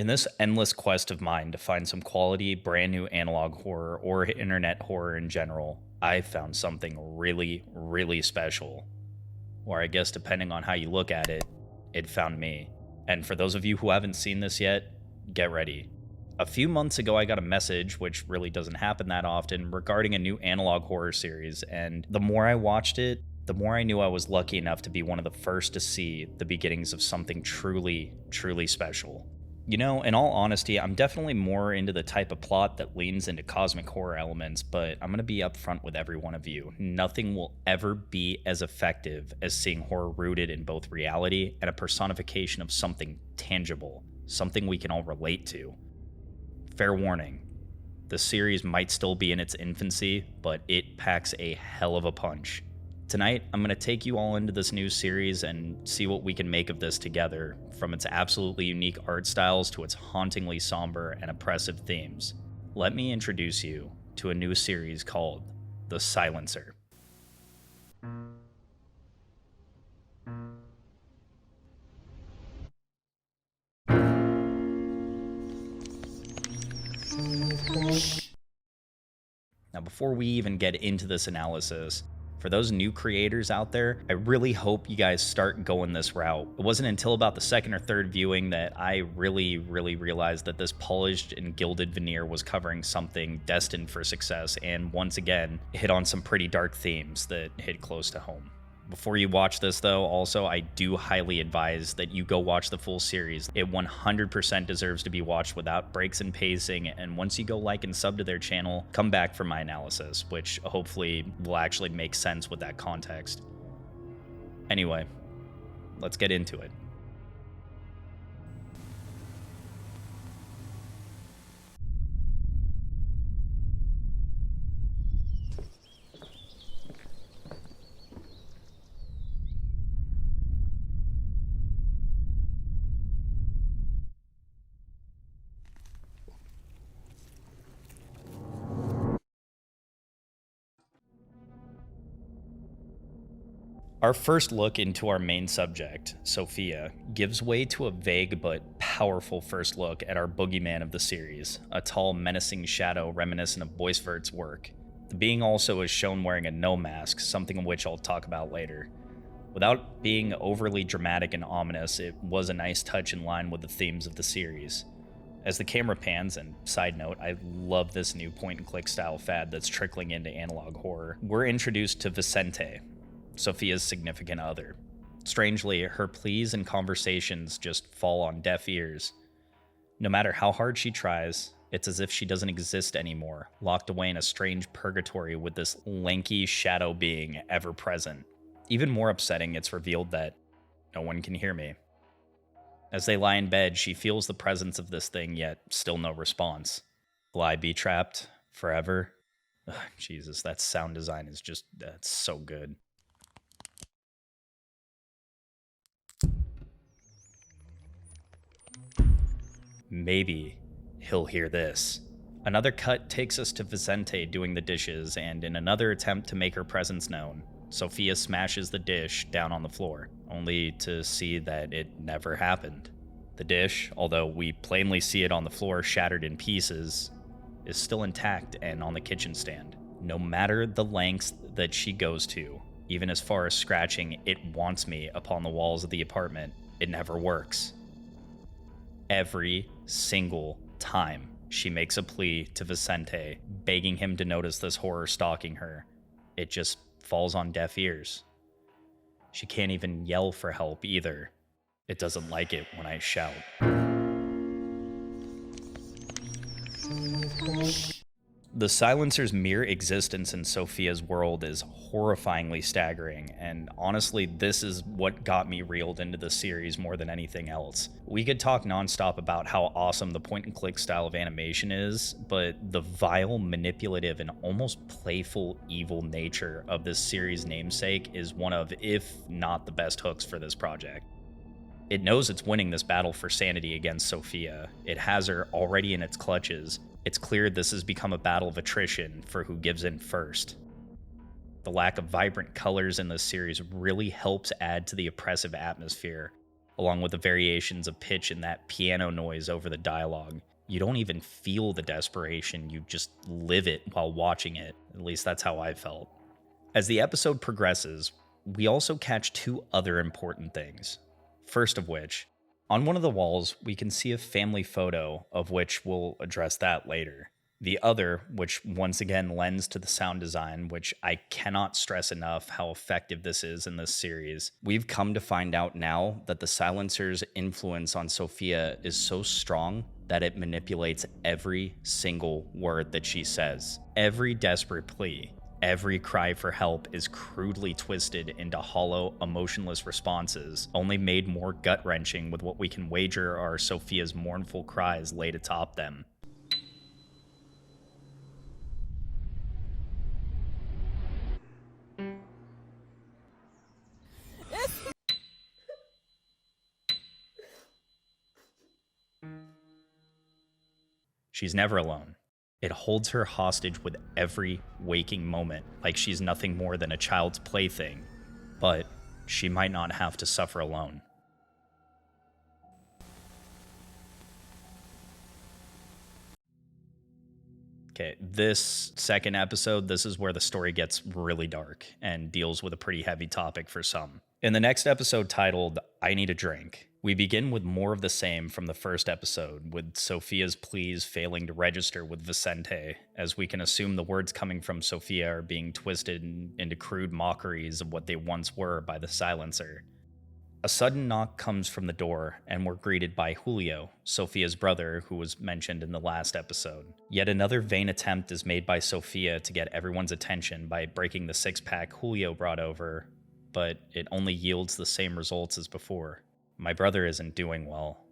In this endless quest of mine to find some quality, brand new analog horror or internet horror in general, I found something really, really special. Or I guess depending on how you look at it, it found me. And for those of you who haven't seen this yet, get ready. A few months ago, I got a message, which really doesn't happen that often, regarding a new analog horror series, and the more I watched it, the more I knew I was lucky enough to be one of the first to see the beginnings of something truly, truly special. You know, in all honesty, I'm definitely more into the type of plot that leans into cosmic horror elements, but I'm going to be upfront with every one of you. Nothing will ever be as effective as seeing horror rooted in both reality and a personification of something tangible, something we can all relate to. Fair warning, the series might still be in its infancy, but it packs a hell of a punch. Tonight, I'm going to take you all into this new series and see what we can make of this together, from its absolutely unique art styles to its hauntingly somber and oppressive themes. Let me introduce you to a new series called The Silencer. Now, before we even get into this analysis, for those new creators out there, I really hope you guys start going this route. It wasn't until about the second or third viewing that I really realized that this polished and gilded veneer was covering something destined for success, and once again, hit on some pretty dark themes that hit close to home. Before you watch this though, also, I do highly advise that you go watch the full series. It 100% deserves to be watched without breaks in pacing, and once you go like and sub to their channel, come back for my analysis, which hopefully will actually make sense with that context. Anyway, let's get into it. Our first look into our main subject, Sophia, gives way to a vague but powerful first look at our boogeyman of the series, a tall, menacing shadow reminiscent of Boisvert's work. The being also is shown wearing a no mask, something of which I'll talk about later. Without being overly dramatic and ominous, it was a nice touch in line with the themes of the series. As the camera pans, and side note, I love this new point-and-click style fad that's trickling into analog horror, we're introduced to Vicente, Sophia's significant other. Strangely, her pleas and conversations just fall on deaf ears. No matter how hard she tries, it's as if she doesn't exist anymore, locked away in a strange purgatory with this lanky shadow being ever present. Even more upsetting, it's revealed that no one can hear me. As they lie in bed, she feels the presence of this thing, yet still no response. Will I be trapped forever? Ugh, Jesus, that sound design is just, that's so good. Maybe he'll hear this. Another cut takes us to Vicente doing the dishes, and in another attempt to make her presence known, Sophia smashes the dish down on the floor, only to see that it never happened. The dish, although we plainly see it on the floor shattered in pieces, is still intact and on the kitchen stand. No matter the lengths that she goes to, even as far as scratching "It Wants Me" upon the walls of the apartment, it never works. Every single time she makes a plea to Vicente, begging him to notice this horror stalking her, it just falls on deaf ears. She can't even yell for help either. It doesn't like it when I shout. The Silencer's mere existence in Sophia's world is horrifyingly staggering, and honestly, this is what got me reeled into the series more than anything else. We could talk nonstop about how awesome the point-and-click style of animation is, but the vile, manipulative, and almost playful evil nature of this series' namesake is one of, if not the best hooks for this project. It knows it's winning this battle for sanity against Sophia. It has her already in its clutches. It's clear this has become a battle of attrition for who gives in first. The lack of vibrant colors in this series really helps add to the oppressive atmosphere. A along with the variations of pitch and that piano noise over the dialogue. You don't even feel the desperation, you just live it while watching it. At least that's how I felt. As the episode progresses, we also catch two other important things. First of which, on one of the walls, we can see a family photo, of which we'll address that later. The other, which once again lends to the sound design, which I cannot stress enough how effective this is in this series. We've come to find out now that the silencer's influence on Sophia is so strong that it manipulates every single word that she says. Every desperate plea, every cry for help is crudely twisted into hollow, emotionless responses, only made more gut-wrenching with what we can wager are Sophia's mournful cries laid atop them. She's never alone. It holds her hostage with every waking moment, like she's nothing more than a child's plaything. But she might not have to suffer alone. Okay, this second episode, this is where the story gets really dark and deals with a pretty heavy topic for some. In the next episode titled, I Need a Drink, we begin with more of the same from the first episode, with Sophia's pleas failing to register with Vicente, as we can assume the words coming from Sophia are being twisted into crude mockeries of what they once were by the silencer. A sudden knock comes from the door, and we're greeted by Julio, Sophia's brother, who was mentioned in the last episode. Yet another vain attempt is made by Sophia to get everyone's attention by breaking the six-pack Julio brought over, but it only yields the same results as before. My brother isn't doing well.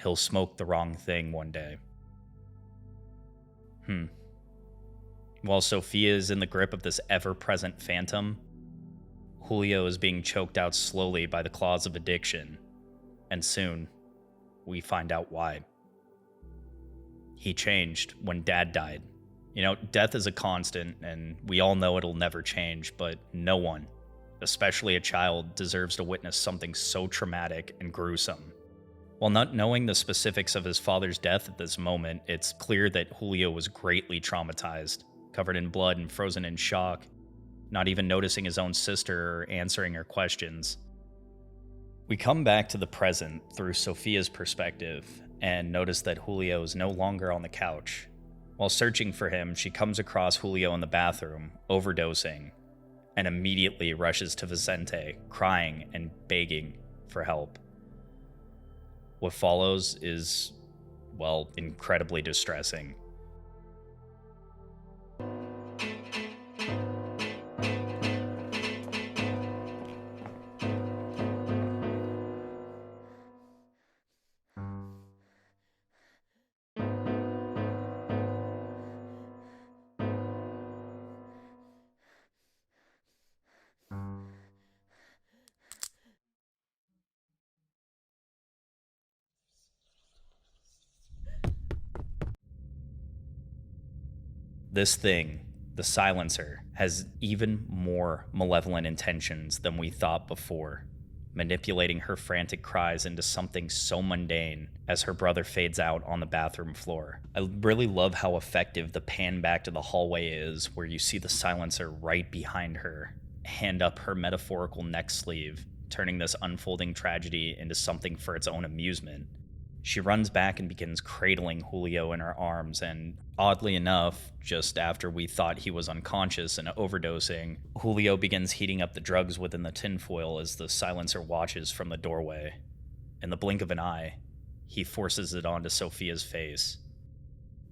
He'll smoke the wrong thing one day. While Sophia is in the grip of this ever-present phantom, Julio is being choked out slowly by the claws of addiction, and soon, we find out why. He changed when Dad died. You know, death is a constant, and we all know it'll never change, but no one, especially a child, deserves to witness something so traumatic and gruesome. While not knowing the specifics of his father's death at this moment, it's clear that Julio was greatly traumatized, covered in blood and frozen in shock, not even noticing his own sister or answering her questions. We come back to the present through Sophia's perspective and notice that Julio is no longer on the couch. While searching for him, she comes across Julio in the bathroom, overdosing, and immediately rushes to Vicente, crying and begging for help. What follows is, well, incredibly distressing. This thing, the silencer, has even more malevolent intentions than we thought before, manipulating her frantic cries into something so mundane as her brother fades out on the bathroom floor. I really love how effective the pan back to the hallway is, where you see the silencer right behind her, hand up her metaphorical neck sleeve, turning this unfolding tragedy into something for its own amusement. She runs back and begins cradling Julio in her arms, and oddly enough, just after we thought he was unconscious and overdosing, Julio begins heating up the drugs within the tinfoil as the silencer watches from the doorway. In the blink of an eye, he forces it onto Sophia's face.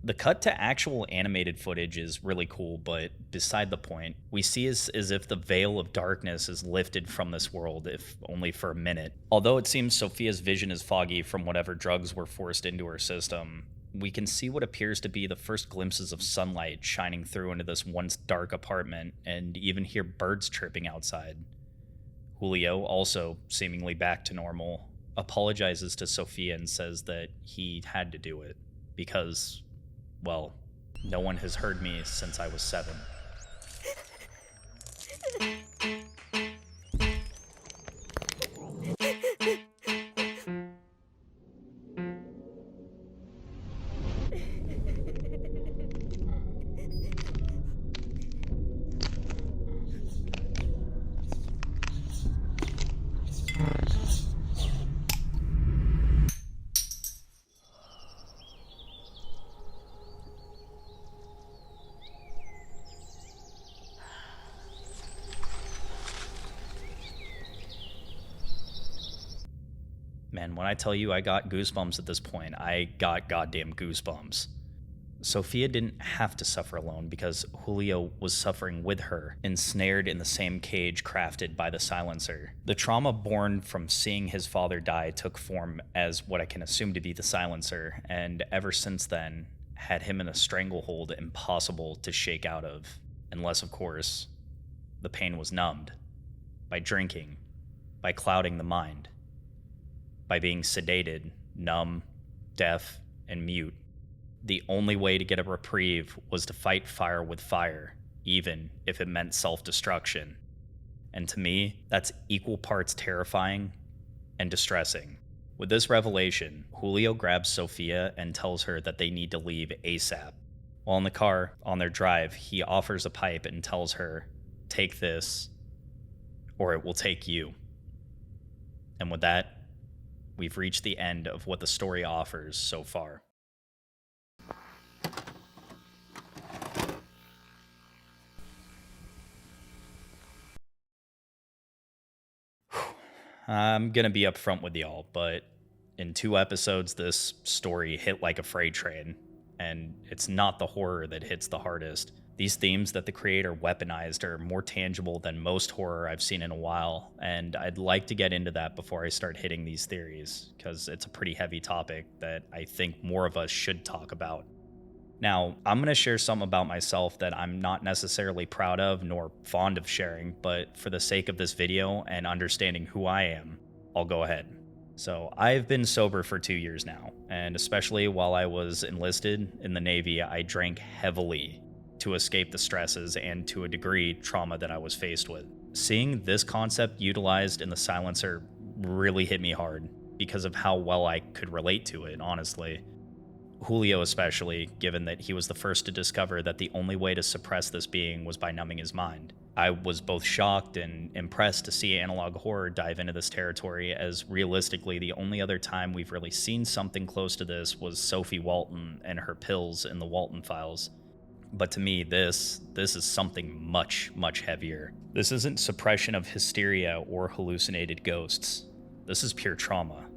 The cut to actual animated footage is really cool, but beside the point, we see as if the veil of darkness is lifted from this world, if only for a minute. Although it seems Sophia's vision is foggy from whatever drugs were forced into her system, we can see what appears to be the first glimpses of sunlight shining through into this once dark apartment, and even hear birds chirping outside. Julio, also seemingly back to normal, apologizes to Sophia and says that he had to do it, because, well, no one has heard me since I was 7. Man, when I tell you I got goosebumps at this point, I got goddamn goosebumps. Sophia didn't have to suffer alone because Julio was suffering with her, ensnared in the same cage crafted by the silencer. The trauma born from seeing his father die took form as what I can assume to be the silencer, and ever since then, had him in a stranglehold impossible to shake out of, unless, of course, the pain was numbed by drinking, by clouding the mind, by being sedated, numb, deaf, and mute. The only way to get a reprieve was to fight fire with fire, even if it meant self-destruction. And to me, that's equal parts terrifying and distressing. With this revelation, Julio grabs Sophia and tells her that they need to leave ASAP. While in the car, on their drive, he offers a pipe and tells her, "Take this, or it will take you." And with that, we've reached the end of what the story offers so far. I'm gonna be upfront with y'all, but in 2 episodes, this story hit like a freight train, and it's not the horror that hits the hardest. These themes that the creator weaponized are more tangible than most horror I've seen in a while, and I'd like to get into that before I start hitting these theories, because it's a pretty heavy topic that I think more of us should talk about. Now, I'm going to share something about myself that I'm not necessarily proud of nor fond of sharing, but for the sake of this video and understanding who I am, I'll go ahead. So, I've been sober for 2 years now, and especially while I was enlisted in the Navy, I drank heavily to escape the stresses and, to a degree, trauma that I was faced with. Seeing this concept utilized in the silencer really hit me hard because of how well I could relate to it, honestly. Julio especially, given that he was the first to discover that the only way to suppress this being was by numbing his mind. I was both shocked and impressed to see analog horror dive into this territory, as realistically the only other time we've really seen something close to this was Sophie Walton and her pills in the Walton Files. But to me, this is something much, much heavier. This isn't suppression of hysteria or hallucinated ghosts. This is pure trauma.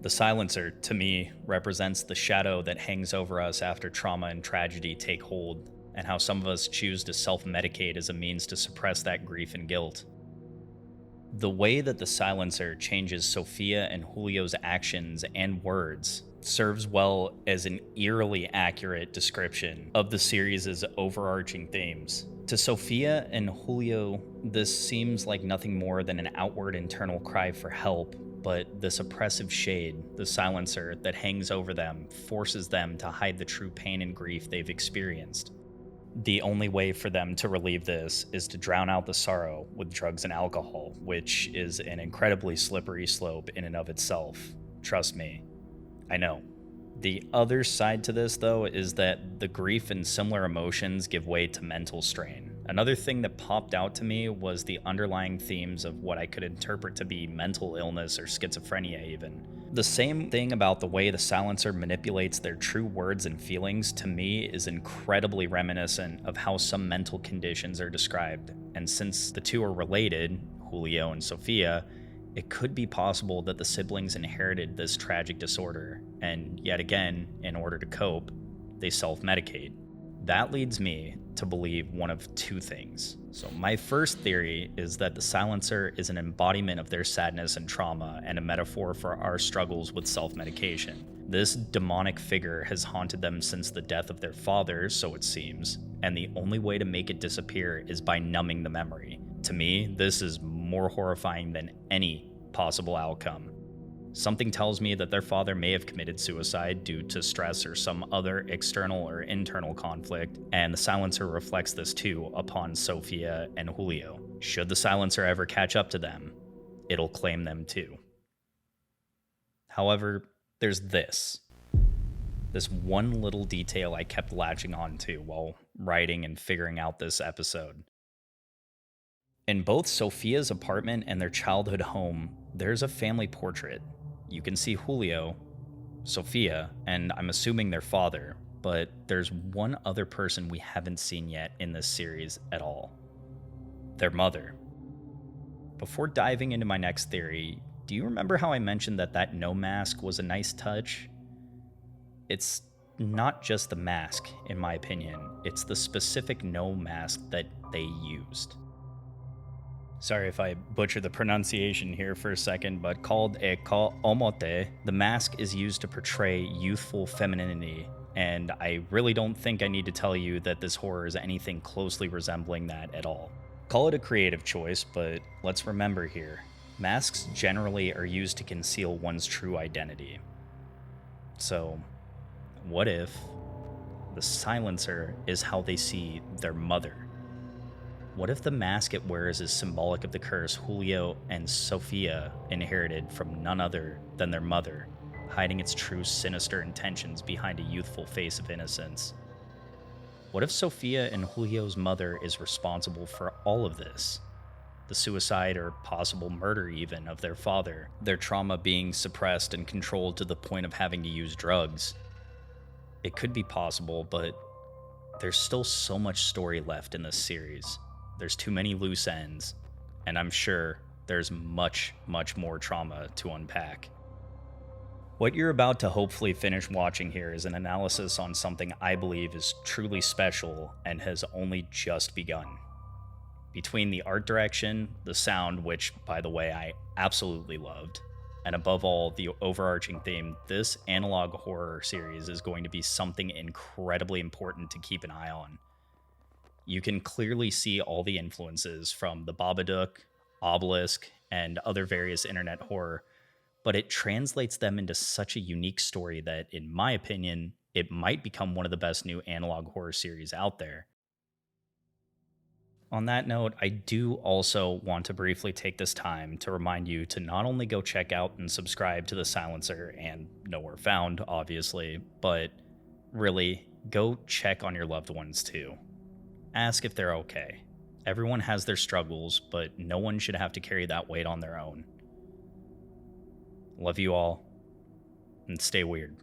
The silencer, to me, represents the shadow that hangs over us after trauma and tragedy take hold, and how some of us choose to self-medicate as a means to suppress that grief and guilt. The way that the silencer changes Sophia and Julio's actions and words serves well as an eerily accurate description of the series' overarching themes. To Sophia and Julio, this seems like nothing more than an outward internal cry for help, but this oppressive shade, the silencer that hangs over them, forces them to hide the true pain and grief they've experienced. The only way for them to relieve this is to drown out the sorrow with drugs and alcohol, which is an incredibly slippery slope in and of itself. Trust me, I know. The other side to this, though, is that the grief and similar emotions give way to mental strain. Another thing that popped out to me was the underlying themes of what I could interpret to be mental illness or schizophrenia even. The same thing about the way the silencer manipulates their true words and feelings, to me, is incredibly reminiscent of how some mental conditions are described. And since the two are related, Julio and Sophia, it could be possible that the siblings inherited this tragic disorder, and yet again, in order to cope, they self-medicate. That leads me to believe one of 2 things. So my first theory is that the silencer is an embodiment of their sadness and trauma, and a metaphor for our struggles with self-medication. This demonic figure has haunted them since the death of their father, so it seems, and the only way to make it disappear is by numbing the memory. To me, this is more horrifying than any possible outcome. Something tells me that their father may have committed suicide due to stress or some other external or internal conflict, and the silencer reflects this too upon Sophia and Julio. Should the silencer ever catch up to them, it'll claim them too. However, there's this one little detail I kept latching on to while writing and figuring out this episode. In both Sophia's apartment and their childhood home, there's a family portrait. You can see Julio, Sophia, and I'm assuming their father, but there's one other person we haven't seen yet in this series at all. Their mother. Before diving into my next theory, do you remember how I mentioned that no mask was a nice touch? It's not just the mask, in my opinion, it's the specific no mask that they used. Sorry if I butcher the pronunciation here for a second, but called a ka omote, the mask is used to portray youthful femininity, and I really don't think I need to tell you that this horror is anything closely resembling that at all. Call it a creative choice, but let's remember here, masks generally are used to conceal one's true identity. So, what if the silencer is how they see their mother? What if the mask it wears is symbolic of the curse Julio and Sofia inherited from none other than their mother, hiding its true sinister intentions behind a youthful face of innocence? What if Sofia and Julio's mother is responsible for all of this? The suicide or possible murder, even, of their father, their trauma being suppressed and controlled to the point of having to use drugs. It could be possible, but there's still so much story left in this series. There's too many loose ends, and I'm sure there's much, much more trauma to unpack. What you're about to hopefully finish watching here is an analysis on something I believe is truly special and has only just begun. Between the art direction, the sound, which, by the way, I absolutely loved, and above all, the overarching theme, this analog horror series is going to be something incredibly important to keep an eye on. You can clearly see all the influences from the Babadook, Obelisk, and other various internet horror, but it translates them into such a unique story that, in my opinion, it might become one of the best new analog horror series out there. On that note, I do also want to briefly take this time to remind you to not only go check out and subscribe to The Silencer and Nowhere Found, obviously, but really go check on your loved ones too. Ask if they're okay. Everyone has their struggles, but no one should have to carry that weight on their own. Love you all, and stay weird.